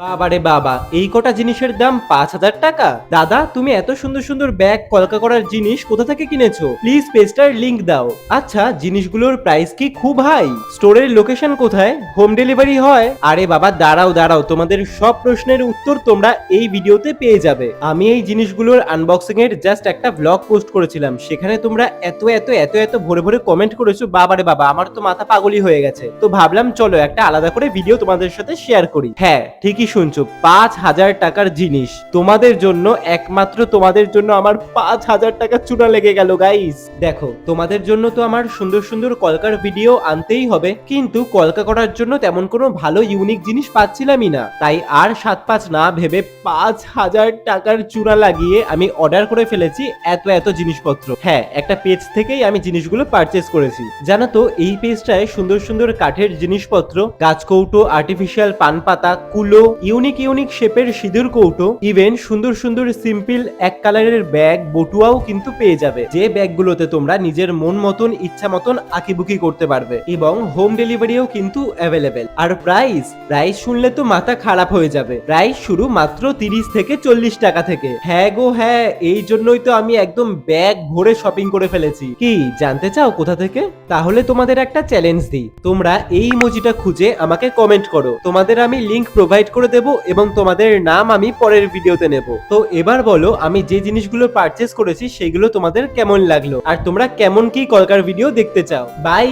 বাবারে বাবা, এই কটা জিনিসের দাম 5,000 টাকা। দাদা, তুমি এত সুন্দর সুন্দর ব্যাগ কলকা করার জিনিস কোথা থেকে কিনেছো? প্লিজ পেজটার লিংক দাও। আচ্ছা, জিনিসগুলোর প্রাইস কি খুব হাই? স্টোরের লোকেশন কোথায়? হোম ডেলিভারি হয়? আরে বাবা, দাঁড়াও দাঁড়াও, তোমাদের সব প্রশ্নের উত্তর তোমরা এই ভিডিওতে পেয়ে যাবে। আমি এই জিনিসগুলোর আনবক্সিং এর জাস্ট একটা ব্লগ পোস্ট করেছিলাম, সেখানে তোমরা এত এত এত এত ভরে ভরে কমেন্ট করেছো, বাবারে বাবা, আমার তো মাথা পাগলই হয়ে গেছে। তো ভাবলাম চলো একটা আলাদা করে ভিডিও তোমাদের সাথে শেয়ার করি। হ্যাঁ, ঠিকই শুনছো, 5,000 টাকার জিনিস তোমাদের জন্য, একমাত্র তোমাদের জন্য আমার 5,000 টাকা চূড়া লেগে গেল গাইস। দেখো, তোমাদের জন্য তো আমার সুন্দর সুন্দর কলকার ভিডিও আনতেই হবে, কিন্তু কলকা করার জন্য তেমন কোনো ভালো ইউনিক জিনিস পাচ্ছিলামই না। তাই আর 7-5 না ভেবে 5,000 টাকার চূড়া লাগিয়ে আমি অর্ডার করে ফেলেছি এত এত জিনিসপত্র। হ্যাঁ, একটা পেজ থেকেই আমি জিনিসগুলো পারচেস করেছি। জানো তো, এই পেজটায় সুন্দর সুন্দর কাঠের জিনিসপত্র, গাছকৌটো, আর্টিফিশিয়াল পান পাতা, কুলো, ইউনিক ইউনিক শেপের সিঁদুর কৌটো, ইভেন সুন্দর সুন্দর সিম্পল এক কালারের ব্যাগ, বটুয়াও কিন্তু পেয়ে যাবে, যে ব্যাগগুলোতে তোমরা নিজের মন মতন ইচ্ছা মতন আঁকিবুকি করতে পারবে, এবং হোম ডেলিভারিও কিন্তু অ্যাভেলেবেল। আর প্রাইস প্রাইস শুনলে তো মাথা খারাপ হয়ে যাবে। প্রাইস শুরু মাত্র 30 থেকে 40 টাকা থেকে। হ্যাঁ গো হ্যাঁ, এই জন্যই তো আমি একদম ব্যাগ ভরে শপিং করে ফেলেছি। কি জানতে চাও কোথা থেকে? তাহলে তোমাদের একটা চ্যালেঞ্জ দিই, তোমরা এই ইমোজিটা খুঁজে আমাকে কমেন্ট করো, তোমাদের আমি লিংক প্রোভাইড করে দেব এবং তোমাদের নাম আমি পরের ভিডিওতে নেব। তো এবার বলো, আমি যে জিনিসগুলো পারচেস করেছি সেগুলো তোমাদের কেমন লাগলো, আর তোমরা কেমন কি কলকার ভিডিও দেখতে চাও। বাই।